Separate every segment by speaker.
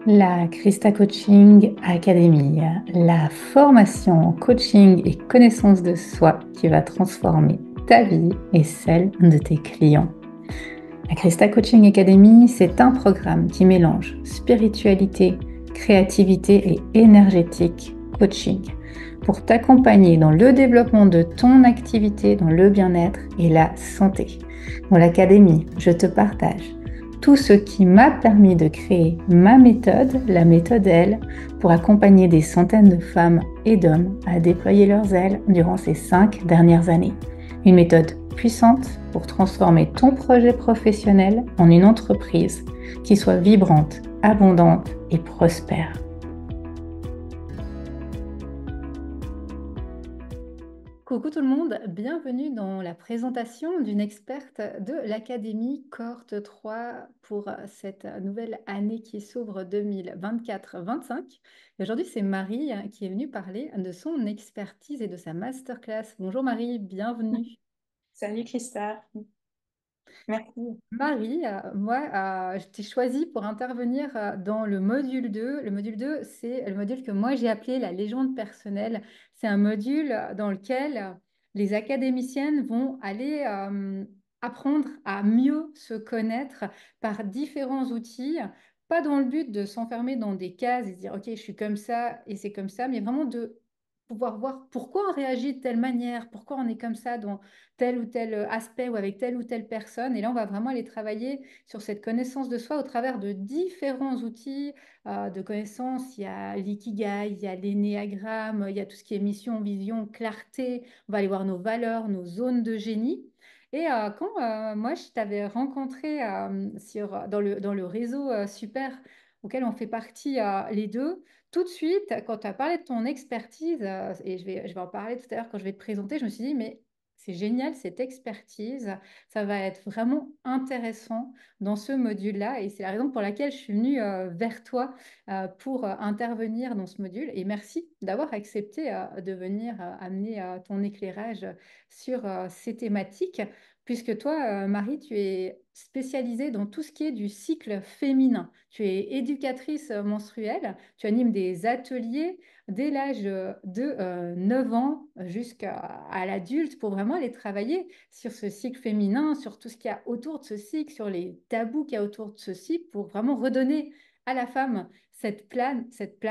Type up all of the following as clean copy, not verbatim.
Speaker 1: La Christa Coaching Academy, la formation en coaching et connaissance de soi qui va transformer ta vie et celle de tes clients. La Christa Coaching Academy, c'est un programme qui mélange spiritualité, créativité et énergétique coaching pour t'accompagner dans le développement de ton activité, dans le bien-être et la santé. Dans l'académie, je te partage tout ce qui m'a permis de créer ma méthode, la méthode L, pour accompagner des centaines de femmes et d'hommes à déployer leurs ailes durant ces 5 dernières années. Une méthode puissante pour transformer ton projet professionnel en une entreprise qui soit vibrante, abondante et prospère. Coucou tout le monde, bienvenue dans la présentation d'une experte de l'Académie Cohorte 3 pour cette nouvelle année qui s'ouvre 2024-25. Et aujourd'hui, c'est Marie qui est venue parler de son expertise et de sa masterclass. Bonjour Marie, bienvenue.
Speaker 2: Salut Christa, merci.
Speaker 1: Marie, moi, je t'ai choisie pour intervenir dans le module 2. Le module 2, c'est le module que moi j'ai appelé la légende personnelle. C'est un module dans lequel les académiciennes vont aller apprendre à mieux se connaître par différents outils, pas dans le but de s'enfermer dans des cases et se dire, OK, je suis comme ça et c'est comme ça, mais vraiment de pouvoir voir pourquoi on réagit de telle manière, pourquoi on est comme ça dans tel ou tel aspect ou avec telle ou telle personne. Et là, on va vraiment aller travailler sur cette connaissance de soi au travers de différents outils de connaissance. Il y a l'ikigai, il y a l'énéagramme, il y a tout ce qui est mission, vision, clarté. On va aller voir nos valeurs, nos zones de génie. Et quand moi, je t'avais rencontré dans le réseau super auquel on fait partie les deux, tout de suite, quand tu as parlé de ton expertise, et je vais en parler tout à l'heure quand je vais te présenter, je me suis dit, mais c'est génial, cette expertise. Ça va être vraiment intéressant dans ce module-là. Et c'est la raison pour laquelle je suis venue vers toi pour intervenir dans ce module. Et merci d'avoir accepté de venir amener ton éclairage sur ces thématiques. Puisque toi, Marie, tu es spécialisée dans tout ce qui est du cycle féminin. Tu es éducatrice menstruelle, tu animes des ateliers dès l'âge de 9 ans jusqu'à l'adulte pour vraiment aller travailler sur ce cycle féminin, sur tout ce qu'il y a autour de ce cycle, sur les tabous qu'il y a autour de ce cycle pour vraiment redonner à la femme cette place,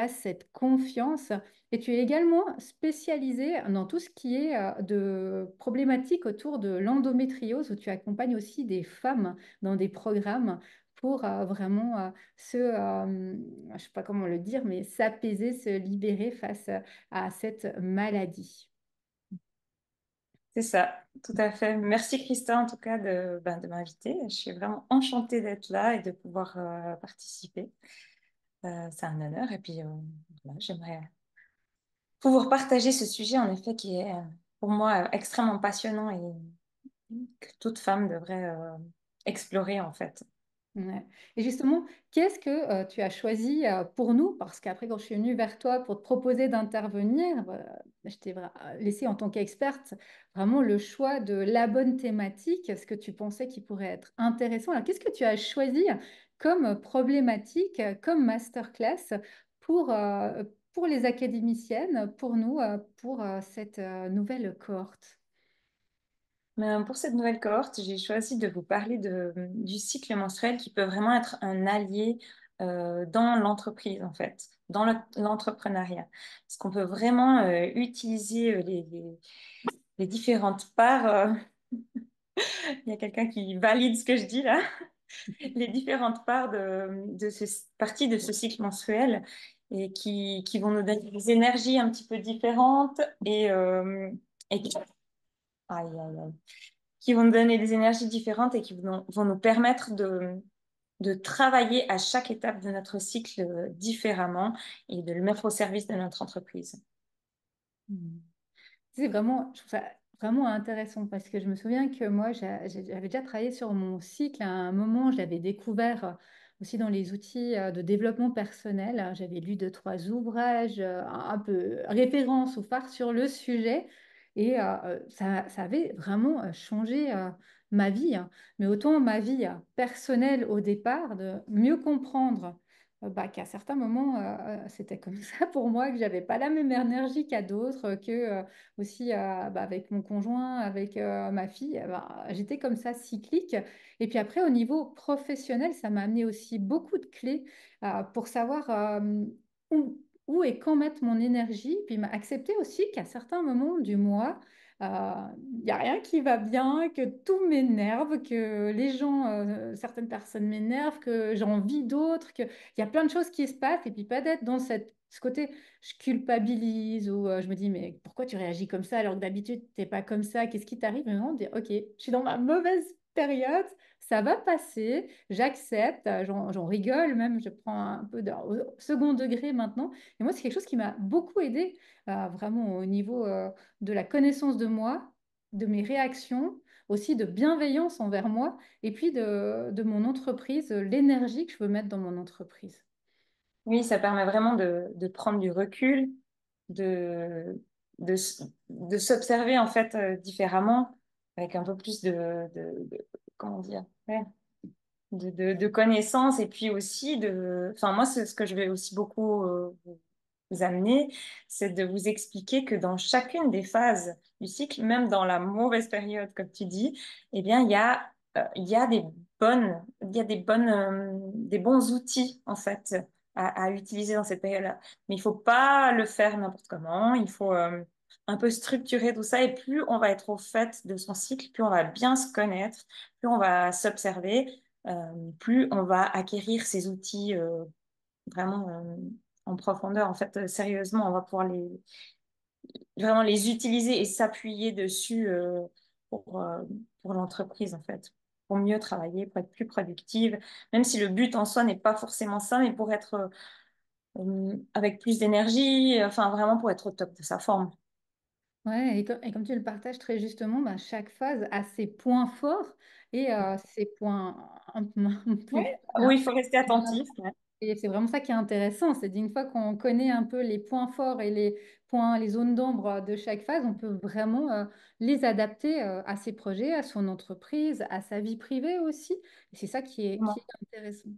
Speaker 1: cette confiance. Et tu es également spécialisée dans tout ce qui est de problématiques autour de l'endométriose, où tu accompagnes aussi des femmes dans des programmes pour vraiment je ne sais pas comment le dire, mais s'apaiser, se libérer face à cette maladie.
Speaker 2: C'est ça, tout à fait. Merci Christa en tout cas de m'inviter. Je suis vraiment enchantée d'être là et de pouvoir participer. C'est un honneur et puis voilà, j'aimerais pouvoir partager ce sujet en effet qui est pour moi extrêmement passionnant et que toute femme devrait explorer en fait.
Speaker 1: Ouais. Et justement, qu'est-ce que tu as choisi pour nous? Parce qu'après, quand je suis venue vers toi pour te proposer d'intervenir, je t'ai laissé en tant qu'experte vraiment le choix de la bonne thématique, ce que tu pensais qui pourrait être intéressant. Alors, qu'est-ce que tu as choisi comme problématique, comme masterclass pour, euh, pour les académiciennes, pour nous, pour cette nouvelle cohorte?
Speaker 2: Mais, pour cette nouvelle cohorte, j'ai choisi de vous parler du cycle menstruel qui peut vraiment être un allié dans l'entreprise, en fait, dans l'entrepreneuriat. Parce qu'on peut vraiment utiliser les différentes parts. Il y a quelqu'un qui valide ce que je dis là. Les différentes parts partie de ce cycle menstruel et qui vont nous donner des énergies un petit peu différentes et aïe, aïe, aïe, qui vont nous donner des énergies différentes et qui vont nous permettre de travailler à chaque étape de notre cycle différemment et de le mettre au service de notre entreprise.
Speaker 1: Hmm. C'est vraiment, je trouve ça vraiment intéressant parce que je me souviens que moi, j'avais déjà travaillé sur mon cycle à un moment, je l'avais découvert aussi dans les outils de développement personnel. J'avais lu deux, trois ouvrages un peu références ou phares sur le sujet et ça avait vraiment changé ma vie, hein. Mais autant ma vie personnelle au départ, de mieux comprendre bah, qu'à certains moments, c'était comme ça pour moi, que j'avais pas la même énergie qu'à d'autres, que aussi bah, avec mon conjoint, avec ma fille, bah, j'étais comme ça cyclique. Et puis après, au niveau professionnel, ça m'a amené aussi beaucoup de clés pour savoir où et quand mettre mon énergie, puis m'a accepté aussi qu'à certains moments du mois, il n'y a rien qui va bien, que tout m'énerve, que les gens, certaines personnes m'énervent, que j'en vis d'autres, que il y a plein de choses qui se passent et puis pas d'être dans ce côté, je culpabilise ou je me dis, mais pourquoi tu réagis comme ça alors que d'habitude, t'es pas comme ça, qu'est-ce qui t'arrive? Mais non, dire, ok, je suis dans ma mauvaise période, ça va passer, j'accepte, j'en rigole même, je prends un peu au second degré maintenant. Et moi, c'est quelque chose qui m'a beaucoup aidé vraiment au niveau de la connaissance de moi, de mes réactions, aussi de bienveillance envers moi et puis de mon entreprise, l'énergie que je veux mettre dans mon entreprise.
Speaker 2: Oui, ça permet vraiment de prendre du recul, de, de s'observer en fait différemment, avec un peu plus comment dire, ouais, de connaissances et puis aussi enfin moi c'est ce que je vais aussi beaucoup vous amener, c'est de vous expliquer que dans chacune des phases du cycle, même dans la mauvaise période comme tu dis, eh bien il y a des bons outils en fait à utiliser dans cette période-là. Mais il faut pas le faire n'importe comment, il faut un peu structurer tout ça et plus on va être au fait de son cycle, plus on va bien se connaître, plus on va s'observer plus on va acquérir ces outils vraiment en profondeur. En fait, sérieusement, on va pouvoir vraiment les utiliser et s'appuyer dessus pour, euh, pour l'entreprise, en fait, pour mieux travailler, pour être plus productive, même si le but en soi n'est pas forcément ça, mais pour être avec plus d'énergie, enfin vraiment pour être au top de sa forme.
Speaker 1: Ouais, et comme tu le partages très justement, bah, chaque phase a ses points forts et ses points un peu plus
Speaker 2: Ouais.
Speaker 1: faibles.
Speaker 2: Oui, il faut rester attentif. Ouais.
Speaker 1: Et c'est vraiment ça qui est intéressant, c'est d'une fois qu'on connaît un peu les points forts et les points, les zones d'ombre de chaque phase, on peut vraiment les adapter à ses projets, à son entreprise, à sa vie privée aussi. Et c'est ça qui est intéressant.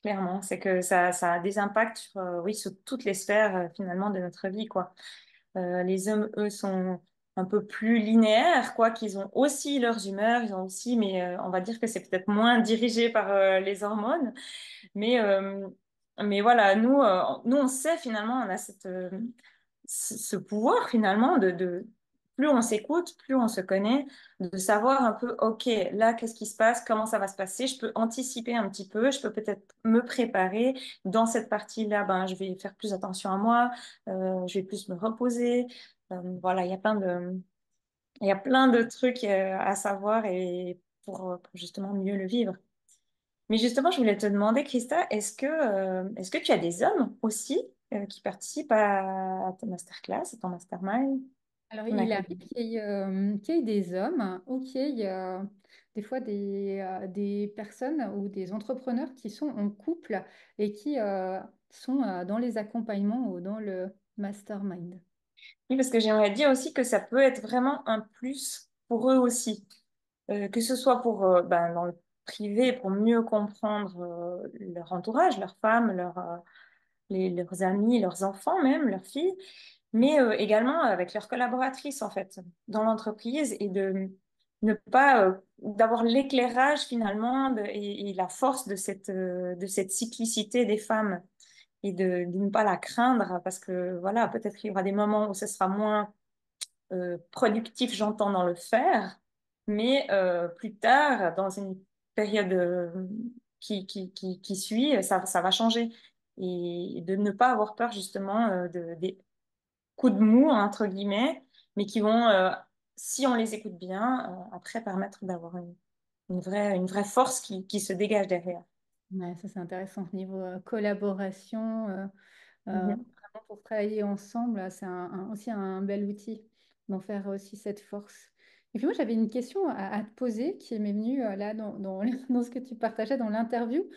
Speaker 2: Clairement, c'est que ça a des impacts sur, oui, sur toutes les sphères finalement de notre vie, quoi. Les hommes, eux, sont un peu plus linéaires, quoi, qu'ils ont aussi leurs humeurs, ils ont aussi, mais on va dire que c'est peut-être moins dirigé par les hormones. Mais, euh, mais voilà, nous, on sait finalement, on a ce pouvoir finalement plus on s'écoute, plus on se connaît, de savoir un peu, OK, là, qu'est-ce qui se passe, comment ça va se passer, je peux anticiper un petit peu, je peux peut-être me préparer. Dans cette partie-là, ben, je vais faire plus attention à moi, je vais plus me reposer. Voilà, il y a plein de trucs à savoir et pour justement mieux le vivre. Mais justement, je voulais te demander, Christa, est-ce que tu as des hommes aussi qui participent à ta masterclass, à ton mastermind,
Speaker 1: Alors,
Speaker 2: ton
Speaker 1: il arrive
Speaker 2: académie?
Speaker 1: qu'il y ait des hommes ou qu'il y ait des fois des personnes ou des entrepreneurs qui sont en couple et qui sont dans les accompagnements ou dans le mastermind.
Speaker 2: Oui, parce que j'aimerais dire aussi que ça peut être vraiment un plus pour eux aussi. Que ce soit pour, ben, dans le privé, pour mieux comprendre leur entourage, leurs femmes, leurs amis, leurs enfants même, leurs filles, mais également avec leurs collaboratrices en fait dans l'entreprise et de ne pas d'avoir l'éclairage finalement et la force de cette cyclicité des femmes et de ne pas la craindre parce que voilà, peut-être qu'il y aura des moments où ce sera moins productif, j'entends, dans le faire, mais plus tard, dans une période qui suit, ça va changer. Et de ne pas avoir peur justement des coups de mou, entre guillemets, mais qui vont, si on les écoute bien, après permettre d'avoir une vraie force qui se dégage derrière.
Speaker 1: Ouais, ça, c'est intéressant. Niveau collaboration,
Speaker 2: Mhm.
Speaker 1: vraiment pour travailler ensemble, c'est aussi un bel outil d'en faire aussi cette force. Et puis moi, j'avais une question à te poser qui m'est venue là dans ce que tu partageais dans l'interview.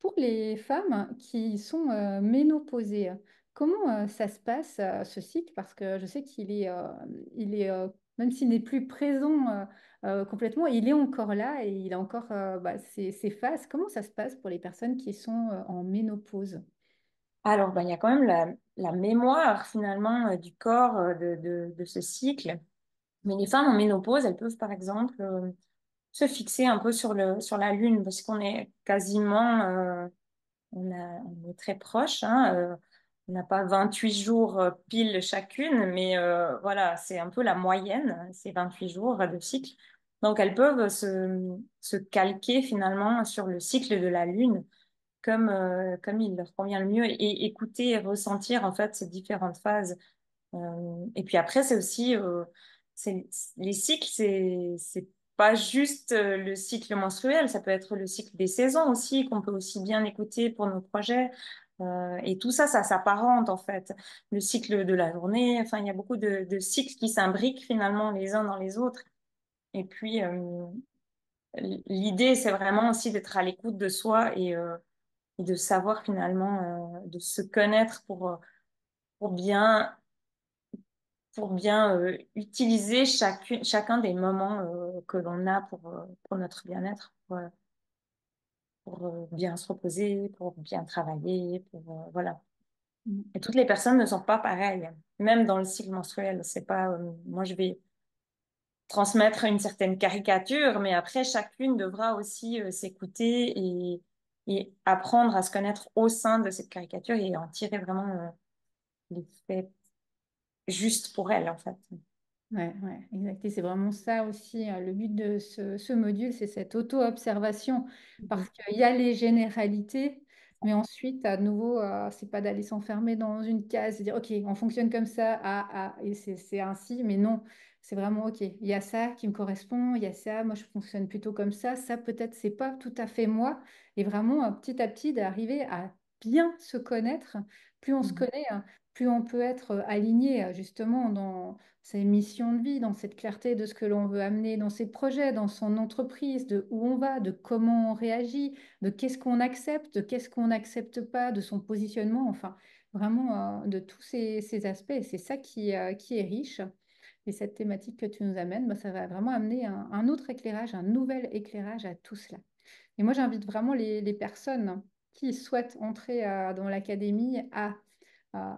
Speaker 1: Pour les femmes qui sont ménopausées, comment ça se passe, ce cycle? Parce que je sais il est même s'il n'est plus présent complètement. Il est encore là et il a encore bah, ses phases. Comment ça se passe pour les personnes qui sont en ménopause?
Speaker 2: Alors, ben, il y a quand même la mémoire finalement du corps de ce cycle. Mais les femmes en ménopause, elles peuvent par exemple se fixer un peu sur la Lune parce qu'on est quasiment, on est très proche, hein, on n'a pas 28 jours pile chacune, mais voilà, c'est un peu la moyenne, c'est 28 jours de cycle. Donc elles peuvent se calquer finalement sur le cycle de la Lune comme il leur convient le mieux et écouter et ressentir en fait ces différentes phases. Et puis après, c'est aussi c'est, les cycles, c'est pas juste le cycle menstruel, ça peut être le cycle des saisons aussi qu'on peut aussi bien écouter pour nos projets. Et tout ça, ça s'apparente en fait. Le cycle de la journée, enfin, il y a beaucoup de cycles qui s'imbriquent finalement les uns dans les autres. Et puis l'idée, c'est vraiment aussi d'être à l'écoute de soi et de savoir finalement de se connaître pour bien utiliser chacun des moments que l'on a pour notre bien-être, pour bien se reposer, pour bien travailler, voilà. Et toutes les personnes ne sont pas pareilles, même dans le cycle menstruel. C'est pas, moi je vais transmettre une certaine caricature, mais après chacune devra aussi s'écouter et apprendre à se connaître au sein de cette caricature et en tirer vraiment les faits justes pour elle en fait.
Speaker 1: Ouais, ouais, exact. Et c'est vraiment ça aussi, le but de ce module, c'est cette auto-observation. Parce qu'il y a les généralités, mais ensuite, à nouveau, c'est pas d'aller s'enfermer dans une case et dire, OK, on fonctionne comme ça, et c'est ainsi, mais non, c'est vraiment, OK, il y a ça qui me correspond, il y a ça, moi je fonctionne plutôt comme ça peut-être, c'est pas tout à fait moi. Et vraiment, petit à petit, d'arriver à bien se connaître. Plus on se
Speaker 2: Mhm.
Speaker 1: connaît, hein, plus on peut être aligné, justement, dans ses missions de vie, dans cette clarté de ce que l'on veut amener dans ses projets, dans son entreprise, de où on va, de comment on réagit, de qu'est-ce qu'on accepte, de qu'est-ce qu'on n'accepte pas, de son positionnement, enfin, vraiment de tous ces aspects. Et c'est ça qui est riche. Et cette thématique que tu nous amènes, bah, ça va vraiment amener un autre éclairage, un nouvel éclairage à tout cela. Et moi, j'invite vraiment les personnes qui souhaitent entrer dans l'académie à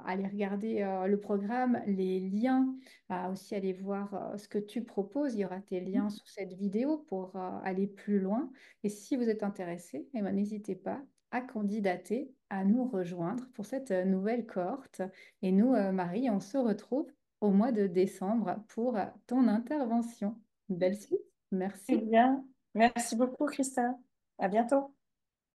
Speaker 1: aller regarder le programme, les liens, à aussi aller voir ce que tu proposes. Il y aura tes liens sous cette vidéo pour aller plus loin. Et si vous êtes intéressé, eh ben, n'hésitez pas à candidater, à nous rejoindre pour cette nouvelle cohorte. Et nous, Marie, on se retrouve au mois de décembre pour ton intervention. Belle suite.
Speaker 2: Eh
Speaker 1: Merci.
Speaker 2: bien, merci beaucoup, Christa. À bientôt.